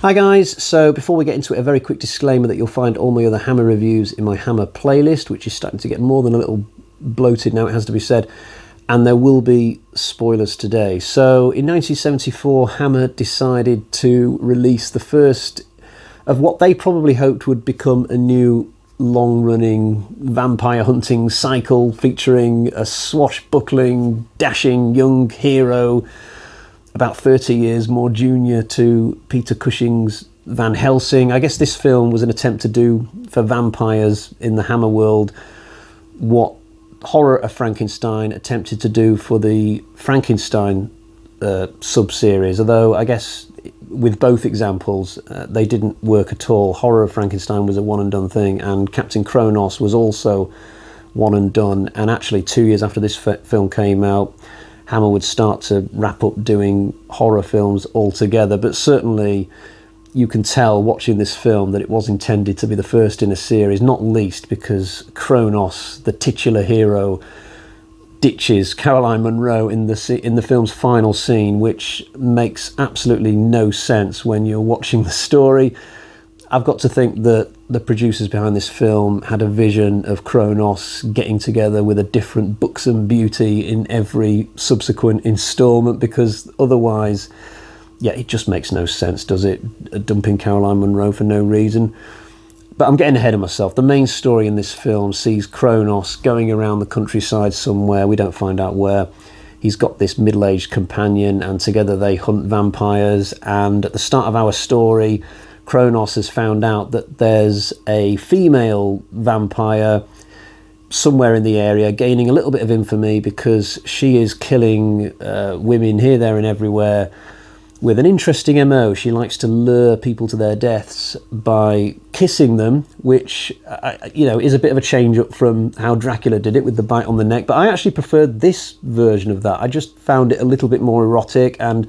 Hi guys, so before we get into it, a very quick disclaimer that you'll find all my other Hammer reviews in my Hammer playlist, which is starting to get more than a little bloated now, it has to be said, and there will be spoilers today. So in 1974, Hammer decided to release the first of what they probably hoped would become a new long-running vampire hunting cycle featuring a swashbuckling, dashing young hero about 30 years more junior to Peter Cushing's Van Helsing. I guess this film was an attempt to do for vampires in the Hammer world what Horror of Frankenstein attempted to do for the Frankenstein sub-series, although I guess with both examples they didn't work at all. Horror of Frankenstein was a one and done thing, and Captain Kronos was also one and done, and actually 2 years after this film came out, Hammer would start to wrap up doing horror films altogether. But certainly you can tell watching this film that it was intended to be the first in a series, not least because Kronos, the titular hero, ditches Caroline Munro in the film's final scene, which makes absolutely no sense when you're watching the story. I've got to think that the producers behind this film had a vision of Kronos getting together with a different buxom beauty in every subsequent instalment, because otherwise, yeah, it just makes no sense, does it? Dumping Caroline Munro for no reason. But I'm getting ahead of myself. The main story in this film sees Kronos going around the countryside somewhere, we don't find out where. He's got this middle-aged companion, and together they hunt vampires. And at the start of our story, Kronos has found out that there's a female vampire somewhere in the area, gaining a little bit of infamy because she is killing women here, there and everywhere with an interesting MO. She likes to lure people to their deaths by kissing them, which is a bit of a change up from how Dracula did it with the bite on the neck. But I actually preferred this version of that. I just found it a little bit more erotic and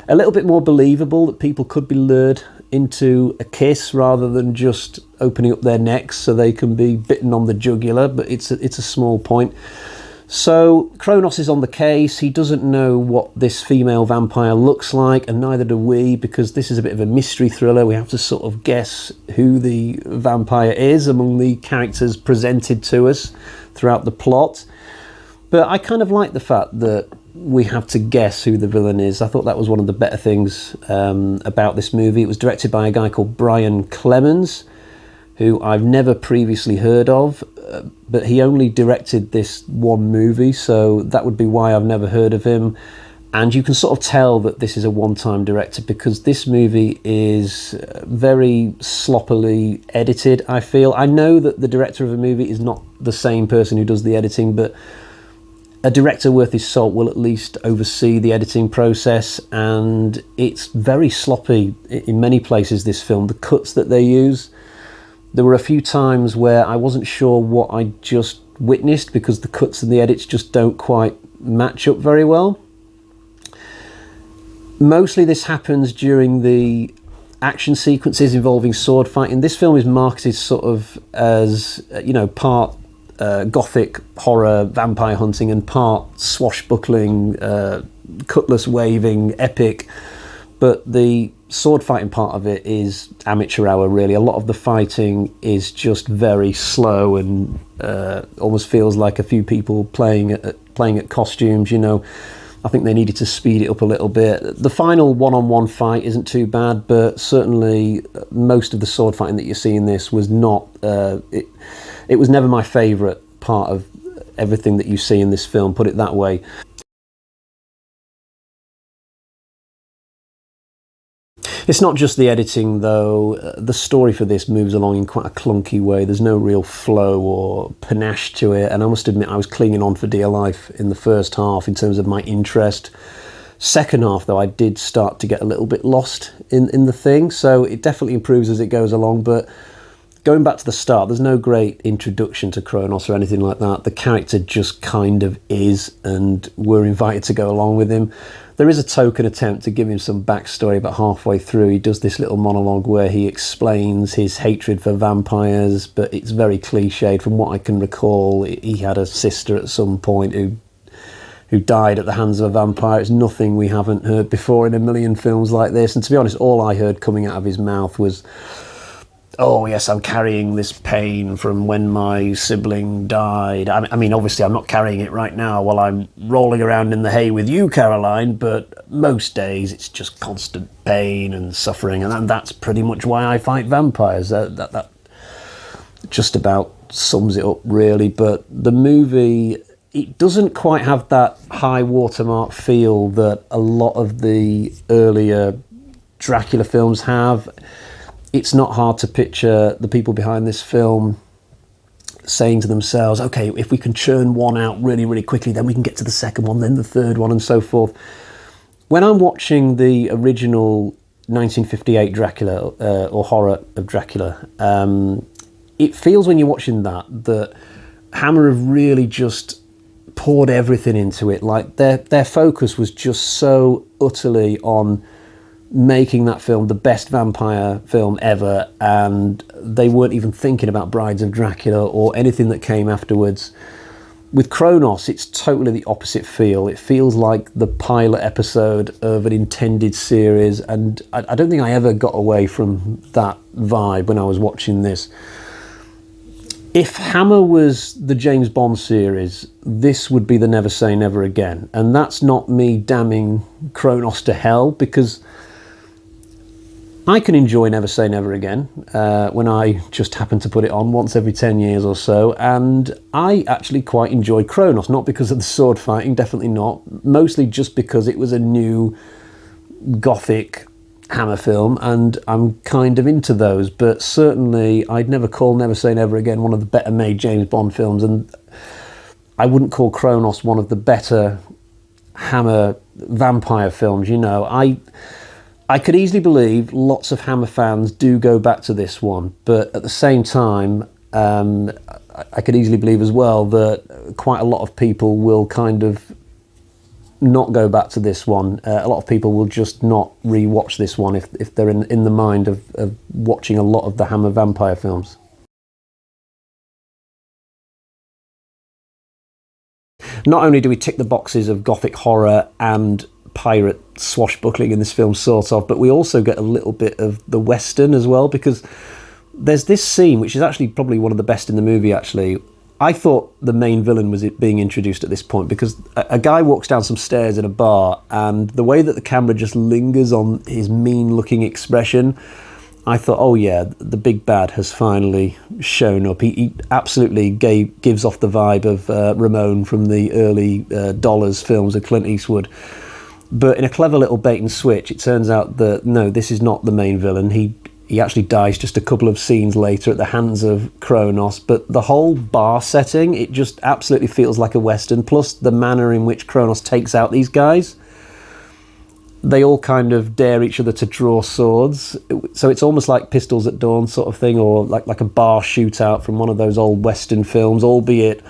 a little bit more believable that people could be lured into a kiss rather than just opening up their necks so they can be bitten on the jugular. But it's a small point. So Kronos is on the case. He doesn't know what this female vampire looks like, and neither do we, because this is a bit of a mystery thriller. We have to sort of guess who the vampire is among the characters presented to us throughout the plot. But I kind of like the fact that we have to guess who the villain is. I thought that was one of the better things about this movie. It was directed by a guy called Brian Clemens, who I've never previously heard of, but he only directed this one movie, so that would be why I've never heard of him. And you can sort of tell that this is a one-time director, because this movie is very sloppily edited, I feel. I know that the director of a movie is not the same person who does the editing, but a director worth his salt will at least oversee the editing process, and it's very sloppy in many places, this film. The cuts that they use, there were a few times where I wasn't sure what I just witnessed because the cuts and the edits just don't quite match up very well. Mostly this happens during the action sequences involving sword fighting. This film is marketed sort of as, part gothic horror, vampire hunting, and part swashbuckling, cutlass waving epic. But the sword fighting part of it is amateur hour, really. A lot of the fighting is just very slow and almost feels like a few people playing at costumes, I think they needed to speed it up a little bit. The final one-on-one fight isn't too bad, but certainly most of the sword fighting that you see in this was not... It was never my favourite part of everything that you see in this film, put it that way. It's not just the editing, though. The story for this moves along in quite a clunky way. There's no real flow or panache to it, and I must admit I was clinging on for dear life in the first half in terms of my interest. Second half, though, I did start to get a little bit lost in the thing, so it definitely improves as it goes along. But going back to the start, there's no great introduction to Kronos or anything like that. The character just kind of is, and we're invited to go along with him. There is a token attempt to give him some backstory, but halfway through he does this little monologue where he explains his hatred for vampires, but it's very cliched. From what I can recall, he had a sister at some point who who died at the hands of a vampire. It's nothing we haven't heard before in a million films like this. And to be honest, all I heard coming out of his mouth was, oh yes, I'm carrying this pain from when my sibling died. I mean, obviously I'm not carrying it right now while I'm rolling around in the hay with you, Caroline, but most days it's just constant pain and suffering, and that's pretty much why I fight vampires. That just about sums it up, really. But the movie, it doesn't quite have that high watermark feel that a lot of the earlier Dracula films have. It's not hard to picture the people behind this film saying to themselves, okay, if we can churn one out really, really quickly, then we can get to the second one, then the third one, and so forth. When I'm watching the original 1958 Dracula, or horror of Dracula, it feels when you're watching that Hammer have really just poured everything into it. Like their focus was just so utterly on making that film the best vampire film ever, and they weren't even thinking about Brides of Dracula or anything that came afterwards. With Kronos, it's totally the opposite feel. It feels like the pilot episode of an intended series, and I don't think I ever got away from that vibe when I was watching this. If Hammer was the James Bond series, this would be the Never Say Never Again. And that's not me damning Kronos to hell, because I can enjoy Never Say Never Again when I just happen to put it on once every 10 years or so, and I actually quite enjoy Kronos, not because of the sword fighting, definitely not, mostly just because it was a new gothic Hammer film, and I'm kind of into those, but certainly I'd never call Never Say Never Again one of the better made James Bond films, and I wouldn't call Kronos one of the better Hammer vampire films. You know, I could easily believe lots of Hammer fans do go back to this one, but at the same time, I could easily believe as well that quite a lot of people will kind of not go back to this one. A lot of people will just not re-watch this one if they're in the mind of watching a lot of the Hammer vampire films. Not only do we tick the boxes of gothic horror and pirate swashbuckling in this film, sort of, but we also get a little bit of the western as well, because there's this scene which is actually probably one of the best in the movie. Actually, I thought the main villain was being introduced at this point, because a guy walks down some stairs in a bar, and the way that the camera just lingers on his mean looking expression, I thought, oh yeah, the big bad has finally shown up. He absolutely gives off the vibe of Ramon from the early Dollars films of Clint Eastwood. But in a clever little bait and switch, it turns out that no, this is not the main villain. He actually dies just a couple of scenes later at the hands of Kronos. But the whole bar setting, it just absolutely feels like a Western. Plus the manner in which Kronos takes out these guys. They all kind of dare each other to draw swords. So it's almost like Pistols at Dawn sort of thing, or like a bar shootout from one of those old Western films, albeit,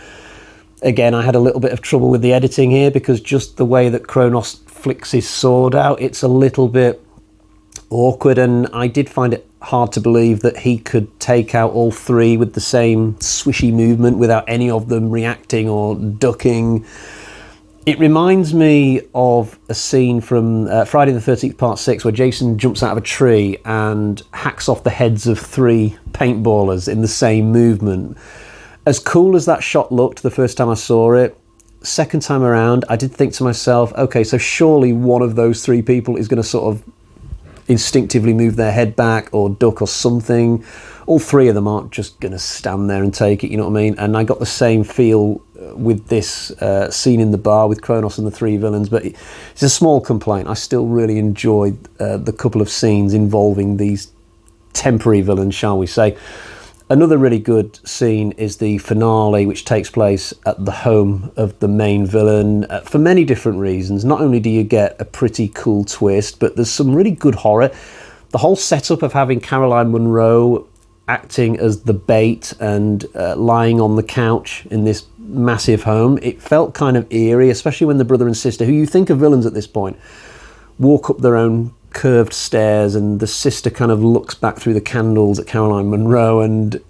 again, I had a little bit of trouble with the editing here, because just the way that Kronos flicks his sword out, it's a little bit awkward, and I did find it hard to believe that he could take out all three with the same swishy movement without any of them reacting or ducking. It reminds me of a scene from Friday the 13th Part 6, where Jason jumps out of a tree and hacks off the heads of three paintballers in the same movement. As cool as that shot looked the first time I saw it, second time around, I did think to myself, okay, so surely one of those three people is going to sort of instinctively move their head back or duck or something. All three of them aren't just going to stand there and take it, you know what I mean? And I got the same feel with this scene in the bar with Kronos and the three villains, but it's a small complaint. I still really enjoyed the couple of scenes involving these temporary villains, shall we say. Another really good scene is the finale, which takes place at the home of the main villain for many different reasons. Not only do you get a pretty cool twist, but there's some really good horror. The whole setup of having Caroline Munro acting as the bait and lying on the couch in this massive home, it felt kind of eerie, especially when the brother and sister, who you think are villains at this point, walk up their own curved stairs, and the sister kind of looks back through the candles at Caroline Munro, and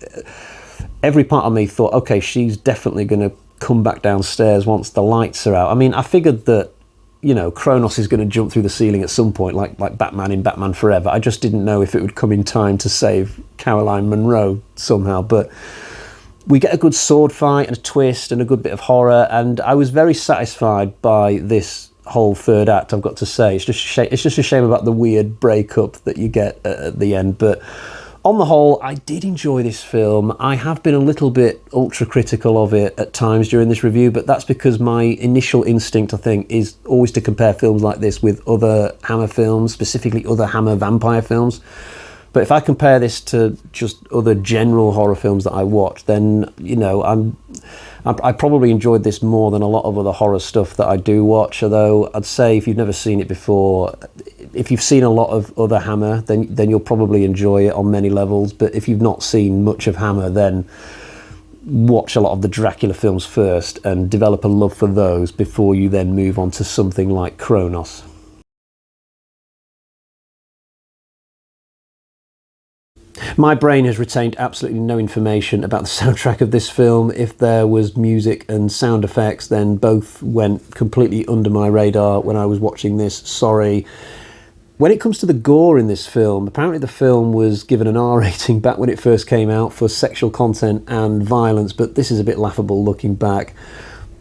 every part of me thought, okay, she's definitely going to come back downstairs once the lights are out. I mean, I figured that, you know, Kronos is going to jump through the ceiling at some point, like Batman in Batman Forever. I just didn't know if it would come in time to save Caroline Munro somehow. But we get a good sword fight and a twist and a good bit of horror, and I was very satisfied by this whole third act, I've got to say. It's just a shame about the weird breakup that you get at the end. But on the whole, I did enjoy this film. I have been a little bit ultra critical of it at times during this review, but that's because my initial instinct, I think, is always to compare films like this with other Hammer films, specifically other Hammer vampire films. But if I compare this to just other general horror films that I watch, then, you know, I probably enjoyed this more than a lot of other horror stuff that I do watch. Although I'd say if you've never seen it before, if you've seen a lot of other Hammer, then you'll probably enjoy it on many levels. But if you've not seen much of Hammer, then watch a lot of the Dracula films first and develop a love for those before you then move on to something like Kronos. My brain has retained absolutely no information about the soundtrack of this film. If there was music and sound effects, then both went completely under my radar when I was watching this. Sorry. When it comes to the gore in this film, apparently the film was given an R rating back when it first came out for sexual content and violence, but this is a bit laughable looking back.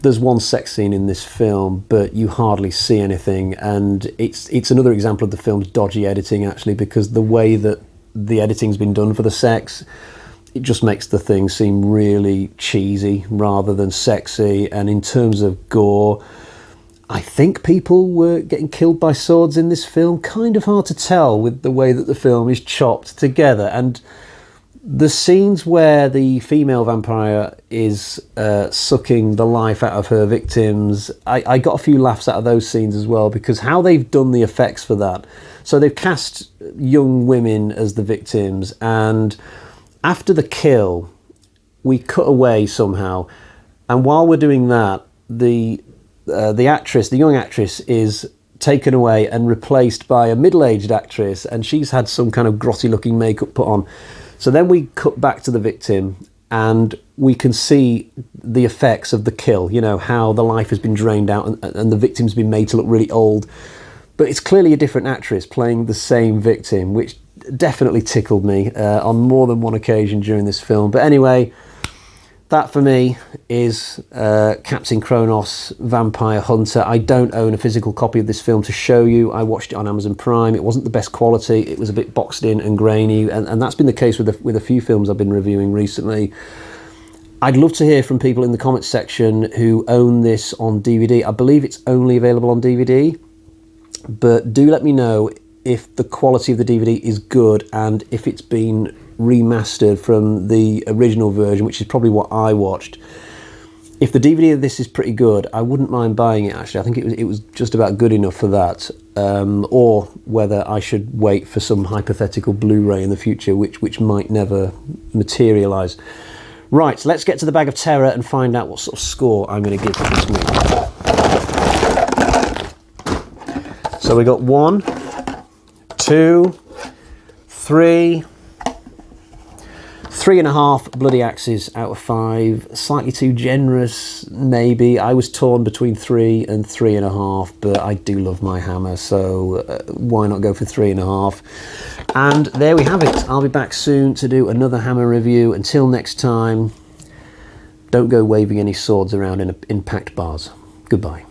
There's one sex scene in this film, but you hardly see anything, and it's another example of the film's dodgy editing, actually, because the way that the editing's been done for the sex, it just makes the thing seem really cheesy rather than sexy. And in terms of gore, I think people were getting killed by swords in this film. Kind of hard to tell with the way that the film is chopped together. And the scenes where the female vampire is sucking the life out of her victims, I got a few laughs out of those scenes as well, because how they've done the effects for that. So they've cast young women as the victims, and after the kill, we cut away somehow. And while we're doing that, the young actress, is taken away and replaced by a middle-aged actress, and she's had some kind of grotty-looking makeup put on. So then we cut back to the victim, and we can see the effects of the kill, you know, how the life has been drained out and the victim's been made to look really old. But it's clearly a different actress playing the same victim, which definitely tickled me on more than one occasion during this film. But anyway, that for me is Captain Kronos, Vampire Hunter. I don't own a physical copy of this film to show you. I watched it on Amazon Prime. It wasn't the best quality. It was a bit boxed in and grainy, and that's been the case with a few films I've been reviewing recently. I'd love to hear from people in the comments section who own this on DVD. I believe it's only available on DVD. But do let me know if the quality of the DVD is good and if it's been remastered from the original version, which is probably what I watched. If the DVD of this is pretty good, I wouldn't mind buying it, actually. I think it was just about good enough for that. Or whether I should wait for some hypothetical Blu-ray in the future, which might never materialise. Right, let's get to the bag of terror and find out what sort of score I'm going to give to this movie. So we got 1, 2, 3, 3.5 bloody axes out of 5. Slightly too generous, maybe. I was torn between 3 and 3.5, but I do love my Hammer, so why not go for 3.5? And there we have it. I'll be back soon to do another Hammer review. Until next time, don't go waving any swords around in packed bars. Goodbye.